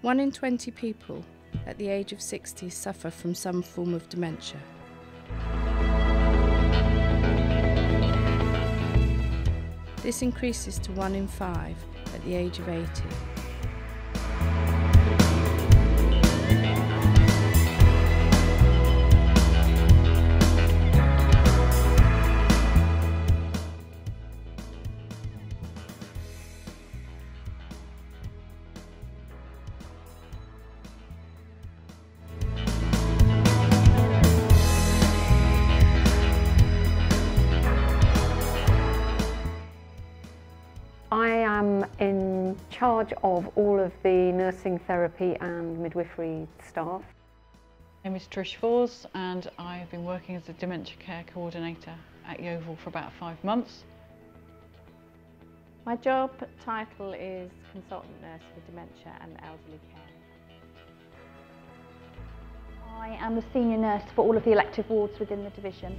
One in 20 people at the age of 60 suffer from some form of dementia. This increases to 1 in 5 at the age of 80. I am in charge of all of the nursing, therapy and midwifery staff. My name is Trish Fors and I've been working as a dementia care coordinator at Yeovil for about 5 months. My job title is consultant nurse for dementia and elderly care. I am the senior nurse for all of the elective wards within the division.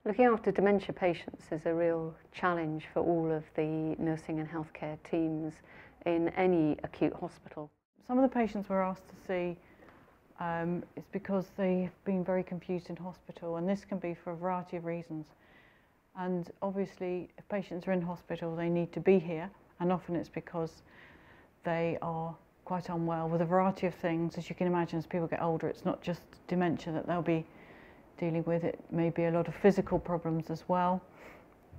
Looking after dementia patients is a real challenge for all of the nursing and healthcare teams in any acute hospital. Some of the patients we're asked to see is because they've been very confused in hospital, and this can be for a variety of reasons. And obviously if patients are in hospital they need to be here, and often it's because they are quite unwell with a variety of things. As you can imagine, as people get older, it's not just dementia that they'll be dealing with. It may be a lot of physical problems as well,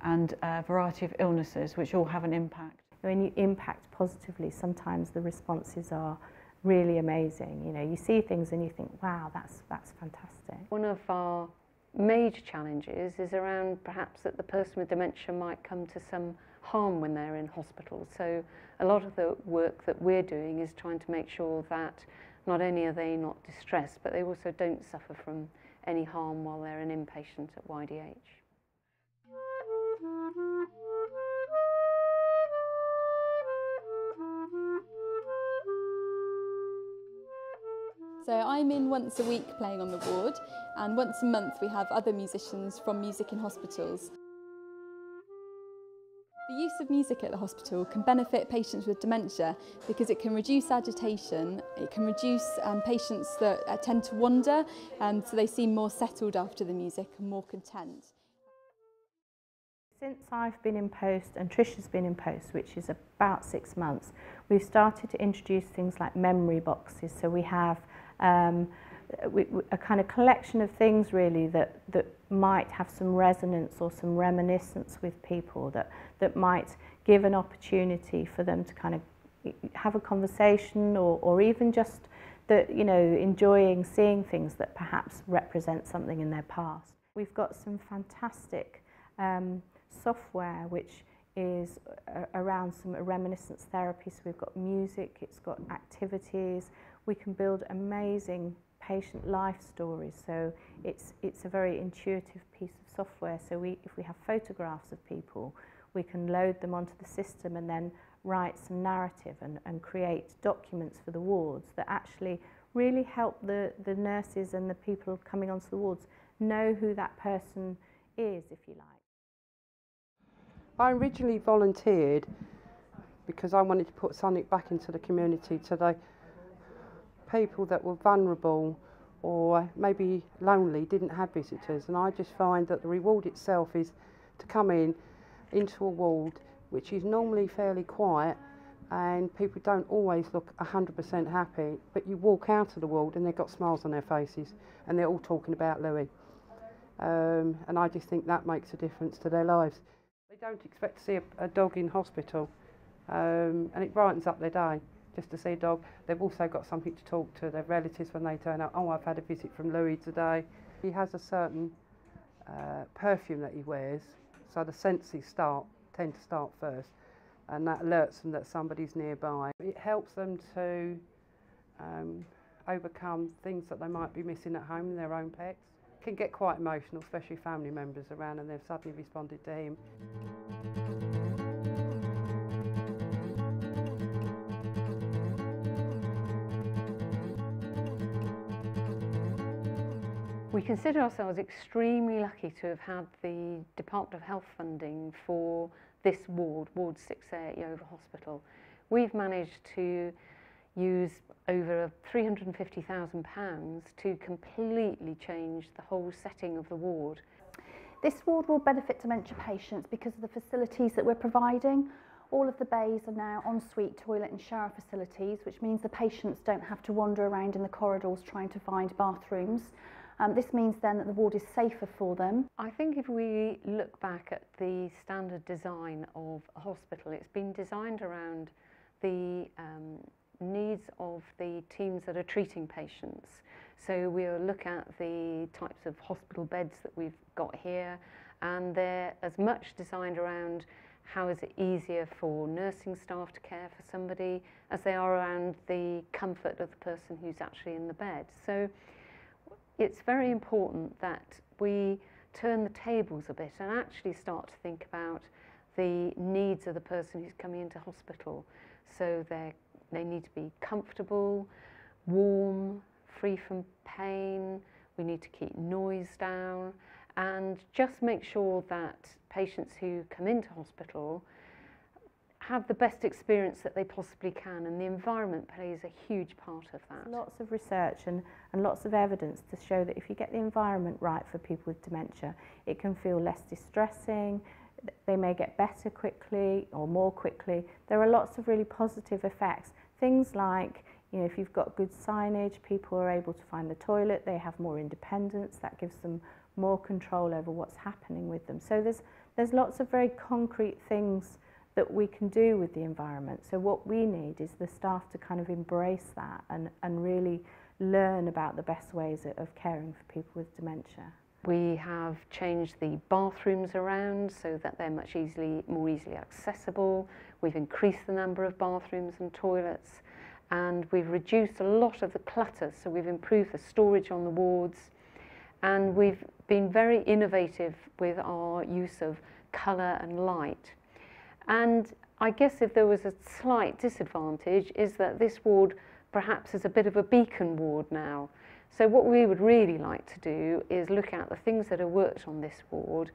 and a variety of illnesses which all have an impact. When you impact positively, sometimes the responses are really amazing. You know, you see things and you think, wow, that's fantastic. One of our major challenges is around perhaps that the person with dementia might come to some harm when they're in hospital. So a lot of the work that we're doing is trying to make sure that not only are they not distressed, but they also don't suffer from any harm while they're an inpatient at YDH. So I'm in once a week playing on the ward, and once a month we have other musicians from Music in Hospitals. The use of music at the hospital can benefit patients with dementia because it can reduce agitation, it can reduce patients that tend to wander, so they seem more settled after the music and more content. Since I've been in post and Trish has been in post, which is about 6 months, we've started to introduce things like memory boxes. So we have a kind of collection of things really that might have some resonance or some reminiscence with people, that might give an opportunity for them to kind of have a conversation, or even just that, you know, enjoying seeing things that perhaps represent something in their past. We've got some fantastic software which is around some reminiscence therapy. So we've got music, it's got activities, we can build amazing patient life stories. So it's a very intuitive piece of software. So if we have photographs of people, we can load them onto the system and then write some narrative and create documents for the wards that actually really help the nurses and the people coming onto the wards know who that person is, if you like. I originally volunteered because I wanted to put something back into the community to the people that were vulnerable or maybe lonely, didn't have visitors, and I just find that the reward itself is to come into a ward which is normally fairly quiet and people don't always look 100% happy, but you walk out of the ward and they've got smiles on their faces and they're all talking about Louis, and I just think that makes a difference to their lives. They don't expect to see a dog in hospital, and it brightens up their day just to see a dog. They've also got something to talk to their relatives when they turn up. Oh, I've had a visit from Louis today. He has a certain perfume that he wears, so the senses tend to start first, and that alerts them that somebody's nearby. It helps them to overcome things that they might be missing at home in their own pets. It can get quite emotional, especially family members around and they've suddenly responded to him. We consider ourselves extremely lucky to have had the Department of Health funding for this ward, Ward 6A at Yeovil Hospital. We've managed to use over £350,000 to completely change the whole setting of the ward. This ward will benefit dementia patients because of the facilities that we're providing. All of the bays are now ensuite toilet and shower facilities, which means the patients don't have to wander around in the corridors trying to find bathrooms. This means then that the ward is safer for them. I think if we look back at the standard design of a hospital, it's been designed around the needs of the teams that are treating patients. So we'll look at the types of hospital beds that we've got here, and they're as much designed around how is it easier for nursing staff to care for somebody as they are around the comfort of the person who's actually in the bed. So it's very important that we turn the tables a bit and actually start to think about the needs of the person who's coming into hospital. So they need to be comfortable, warm, free from pain. We need to keep noise down and just make sure that patients who come into hospital have the best experience that they possibly can, and the environment plays a huge part of that. Lots of research and lots of evidence to show that if you get the environment right for people with dementia, it can feel less distressing, they may get better quickly or more quickly. There are lots of really positive effects. Things like, you know, if you've got good signage, people are able to find the toilet, they have more independence, that gives them more control over what's happening with them. So there's lots of very concrete things that we can do with the environment. So what we need is the staff to kind of embrace that and really learn about the best ways of caring for people with dementia. We have changed the bathrooms around so that they're much more easily accessible. We've increased the number of bathrooms and toilets, and we've reduced a lot of the clutter. So we've improved the storage on the wards, and we've been very innovative with our use of colour and light. And I guess if there was a slight disadvantage is that this ward perhaps is a bit of a beacon ward now. So what we would really like to do is look at the things that have worked on this ward,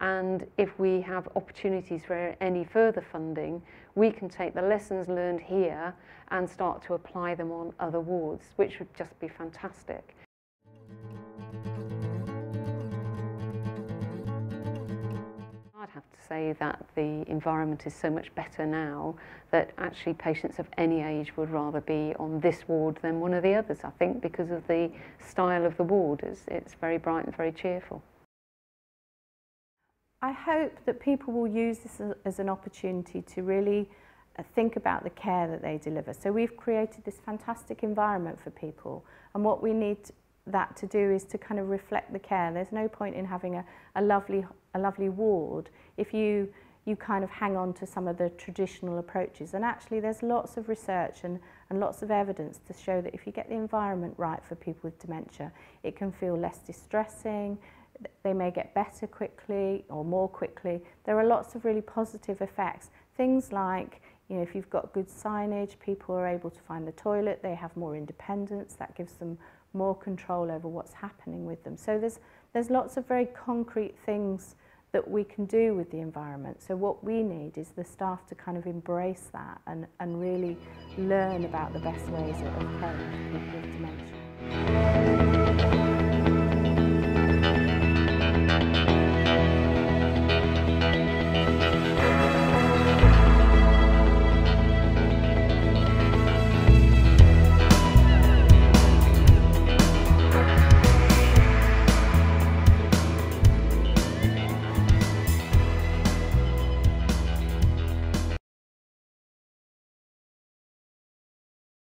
and if we have opportunities for any further funding, we can take the lessons learned here and start to apply them on other wards, which would just be fantastic. I'd have to say that the environment is so much better now that actually patients of any age would rather be on this ward than one of the others, I think, because of the style of the ward. It's very bright and very cheerful. I hope that people will use this as an opportunity to really think about the care that they deliver. So we've created this fantastic environment for people, and what we need that to do is to kind of reflect the care. There's no point in having a lovely ward if you kind of hang on to some of the traditional approaches. And actually there's lots of research and lots of evidence to show that if you get the environment right for people with dementia, it can feel less distressing, they may get better quickly or more quickly. There are lots of really positive effects. Things like, you know, if you've got good signage, people are able to find the toilet, they have more independence, that gives them more control over what's happening with them. So there's lots of very concrete things that we can do with the environment. So what we need is the staff to kind of embrace that and really learn about the best ways of caring for people with dementia.